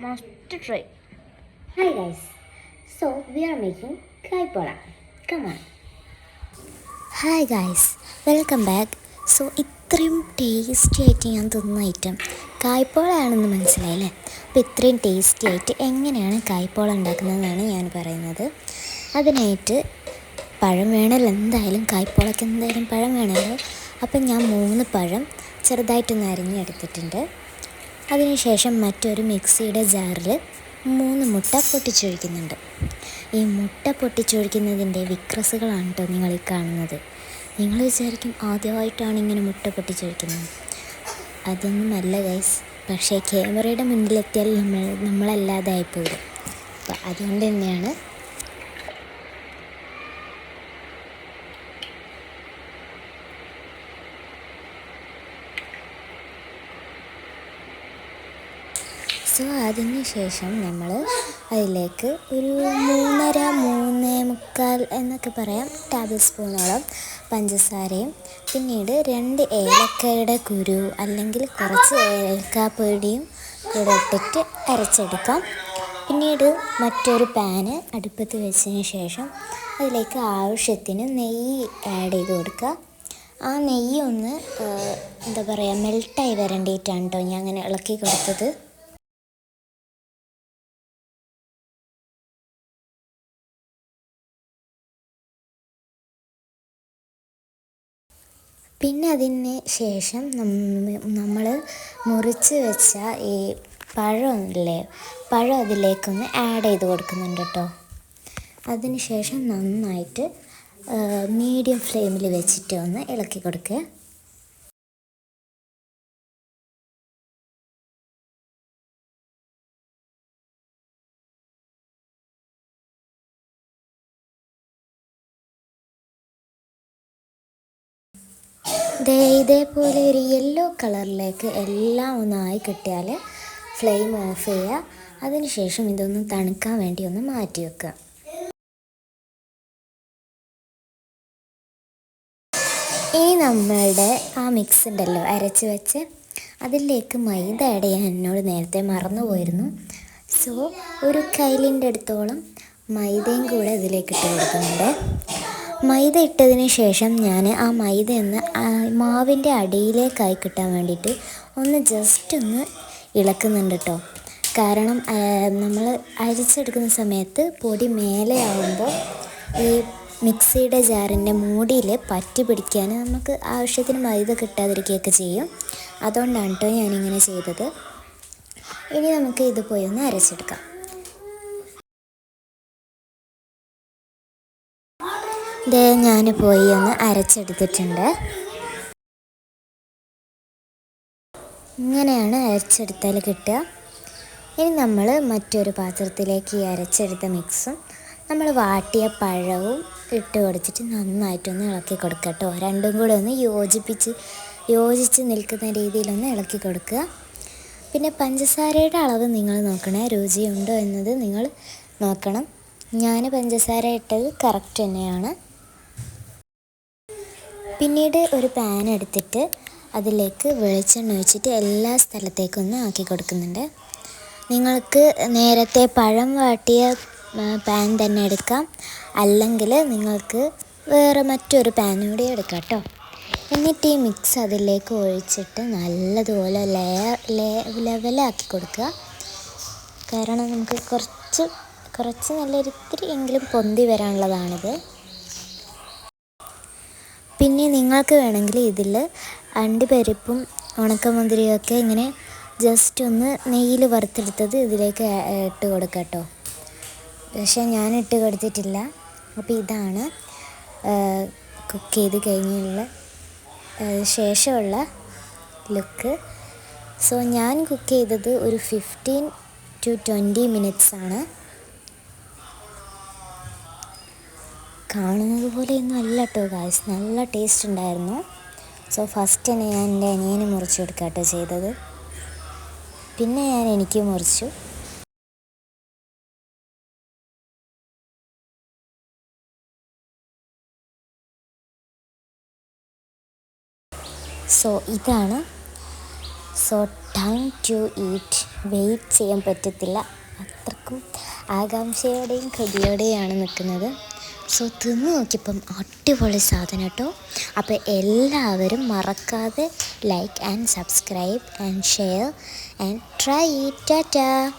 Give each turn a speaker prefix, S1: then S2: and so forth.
S1: must try. Hi guys, so we are making kaipola. Come on.
S2: Hi guys, welcome back. So ഇത്രയും tasty ആയിട്ട് ഞാൻ തിന്ന item കായ്പോളയാണെന്ന് മനസ്സിലായില്ലേ? അപ്പോൾ ഇത്രയും ടേസ്റ്റി ആയിട്ട് എങ്ങനെയാണ് കായ്പോള ഉണ്ടാക്കുന്നതെന്നാണ് ഞാൻ പറയുന്നത്. അതിനായിട്ട് പഴം വേണമല്ലോ, എന്തായാലും കായ്പോളയ്ക്ക് എന്തായാലും പഴം വേണമല്ലോ. അപ്പം ഞാൻ 3 പഴം ചെറുതായിട്ടൊന്ന് അരിഞ്ഞെടുത്തിട്ടുണ്ട്. അതിനുശേഷം മറ്റൊരു മിക്സിയുടെ ജാറിൽ 3 മുട്ട പൊട്ടിച്ചൊഴിക്കുന്നുണ്ട്. ഈ മുട്ട പൊട്ടിച്ചൊഴിക്കുന്നതിൻ്റെ വിക്രസുകളാണ് കേട്ടോ നിങ്ങൾ ഈ കാണുന്നത്. നിങ്ങൾ വിചാരിക്കും ആദ്യമായിട്ടാണ് ഇങ്ങനെ മുട്ട പൊട്ടിച്ചൊഴിക്കുന്നത്. അതൊന്നുമല്ല ഗൈസ്, പക്ഷേ ക്യാമറയുടെ മുന്നിലെത്തിയാൽ നമ്മളല്ലാതായിപ്പോകും. അപ്പോൾ അതുകൊണ്ട് തന്നെയാണ് സോ അതിന് ശേഷം നമ്മൾ അതിലേക്ക് ഒരു 3.5-3.25 എന്നൊക്കെ പറയാം ടേബിൾ സ്പൂണോളം പഞ്ചസാരയും പിന്നീട് 2 ഏലക്കയുടെ കുരു അല്ലെങ്കിൽ കുറച്ച് ഏലക്കാപ്പൊടിയും കൂടെ ഇട്ടിട്ട് അരച്ചെടുക്കാം. പിന്നീട് മറ്റൊരു പാന് അടുപ്പത്ത് വെച്ചതിന് ശേഷം അതിലേക്ക് ആവശ്യത്തിന് നെയ്യ് ആഡ് ചെയ്ത് കൊടുക്കുക. ആ നെയ്യ് ഒന്ന് എന്താ പറയുക മെൽട്ടായി വരേണ്ടിയിട്ടാണ് കേട്ടോ ഞാൻ അങ്ങനെ ഇളക്കി കൊടുത്തത്. പിന്നെ അതിന് ശേഷം നമ്മൾ മുറിച്ച് വെച്ച ഈ പഴമില്ലേ, പഴം അതിലേക്കൊന്ന് ആഡ് ചെയ്ത് കൊടുക്കുന്നുണ്ട് കേട്ടോ. അതിന് ശേഷം നന്നായിട്ട് മീഡിയം ഫ്ലെയിമിൽ വെച്ചിട്ട് ഒന്ന് ഇളക്കി കൊടുക്കുക. ഇതേപോലെ ഒരു യെല്ലോ കളറിലേക്ക് എല്ലാം ഒന്നായി കിട്ടിയാൽ ഫ്ലെയിം ഓഫ് ചെയ്യുക. അതിനുശേഷം ഇതൊന്ന് തണുക്കാൻ വേണ്ടി ഒന്ന് മാറ്റി വെക്കുക. ഇനി നമ്മളുടെ ആ മിക്സ് ഉണ്ടല്ലോ അരച്ച് വെച്ച്, അതിലേക്ക് മൈദ ആഡ് ചെയ്യാൻ എന്നോട് നേരത്തെ മറന്നു പോയിരുന്നു. സോ ഒരു കൈലിൻ്റെ അടുത്തോളം മൈദയും കൂടെ ഇതിലേക്ക് ഇട്ട് കൊടുക്കുന്നുണ്ട്. മൈദ ഇട്ടതിന് ശേഷം ഞാൻ ആ മൈദ ഒന്ന് മാവിൻ്റെ അടിയിലേക്കായി കിട്ടാൻ വേണ്ടിയിട്ട് ഒന്ന് ജസ്റ്റ് ഒന്ന് ഇളക്കുന്നുണ്ട് കേട്ടോ. കാരണം നമ്മൾ അരിച്ചെടുക്കുന്ന സമയത്ത് പൊടി മേലെ ആവുമ്പോൾ ഈ മിക്സിയുടെ ജാറിൻ്റെ മൂടിയിൽ പറ്റി പിടിക്കാൻ നമുക്ക് ആവശ്യത്തിന് മൈദ കിട്ടാതിരിക്കുകയൊക്കെ ചെയ്യും. അതുകൊണ്ടാണ് കേട്ടോ ഞാനിങ്ങനെ ചെയ്തത്. ഇനി നമുക്ക് ഇത് പോയി ഒന്ന് അരച്ചെടുക്കാം. ഇത് ഞാൻ പോയി ഒന്ന് അരച്ചെടുത്തിട്ടുണ്ട്. ഇങ്ങനെയാണ് അരച്ചെടുത്താൽ കിട്ടുക. ഇനി നമ്മൾ മറ്റൊരു പാത്രത്തിലേക്ക് ഈ അരച്ചെടുത്ത മിക്സും നമ്മൾ വാട്ടിയ പഴവും ഇട്ട് കൊടുത്തിട്ട് നന്നായിട്ടൊന്ന് ഇളക്കി കൊടുക്കുക കേട്ടോ. രണ്ടും കൂടെ ഒന്ന് യോജിച്ച് നിൽക്കുന്ന രീതിയിലൊന്ന് ഇളക്കി കൊടുക്കുക. പിന്നെ പഞ്ചസാരയുടെ അളവ് നിങ്ങൾ നോക്കണേ, രുചിയുണ്ടോ എന്നത് നിങ്ങൾ നോക്കണം. ഞാൻ പഞ്ചസാര ഇട്ടത് കറക്റ്റ് തന്നെയാണ്. പിന്നീട് ഒരു പാൻ എടുത്തിട്ട് അതിലേക്ക് വെളിച്ചെണ്ണ ഒഴിച്ചിട്ട് എല്ലാ സ്ഥലത്തേക്കും ഒന്ന് ആക്കി കൊടുക്കുന്നുണ്ട്. നിങ്ങൾക്ക് നേരത്തെ പഴം വാട്ടിയ പാൻ തന്നെ എടുക്കാം, അല്ലെങ്കിൽ നിങ്ങൾക്ക് വേറെ മറ്റൊരു പാൻ കൂടി എടുക്കാം കേട്ടോ. എന്നിട്ട് ഈ മിക്സ് അതിലേക്ക് ഒഴിച്ചിട്ട് നല്ലതുപോലെ ലെവലാക്കി കൊടുക്കുക. കാരണം നമുക്ക് കുറച്ച് നല്ലൊരിത്തിരി എങ്കിലും പൊന്തി വരാനുള്ളതാണിത്. പിന്നെ നിങ്ങൾക്ക് വേണമെങ്കിൽ ഇതിൽ അണ്ടിപ്പരിപ്പും ഉണക്കമുന്തിരിയൊക്കെ ഇങ്ങനെ ജസ്റ്റ് ഒന്ന് നെയ്യിൽ വറുത്തെടുത്തത് ഇതിലേക്ക് ഇട്ട് കൊടുക്കാം കേട്ടോ. പക്ഷേ ഞാൻ ഇട്ട് കൊടുത്തിട്ടില്ല. അപ്പോൾ ഇതാണ് കുക്ക് ചെയ്ത് കഴിഞ്ഞുള്ള ശേഷമുള്ള ലുക്ക്. സോ ഞാൻ കുക്ക് ചെയ്തത് ഒരു 15 to 20 മിനിറ്റ്സ് ആണ്. കാണുന്നത് പോലെയൊന്നും അല്ല കേട്ടോ ഗായ്സ്, നല്ല ടേസ്റ്റ് ഉണ്ടായിരുന്നു. സോ ഫസ്റ്റ് തന്നെ ഞാൻ എൻ്റെ അനിയന് മുറിച്ച് കൊടുക്കുക കേട്ടോ ചെയ്തത്. പിന്നെ എനിക്ക് മുറിച്ചു. സോ ഇതാണ്. So time to eat. Wait ചെയ്യാൻ പറ്റത്തില്ല. അത്രക്കും ആകാംക്ഷയോടെയും കൊതിയോടെയാണ് നിൽക്കുന്നത്. സോ തിന്ന് നോക്കിയപ്പം അടിപൊളി സാധനം കേട്ടോ. അപ്പോൾ എല്ലാവരും മറക്കാതെ like and subscribe and share and try it. Tata.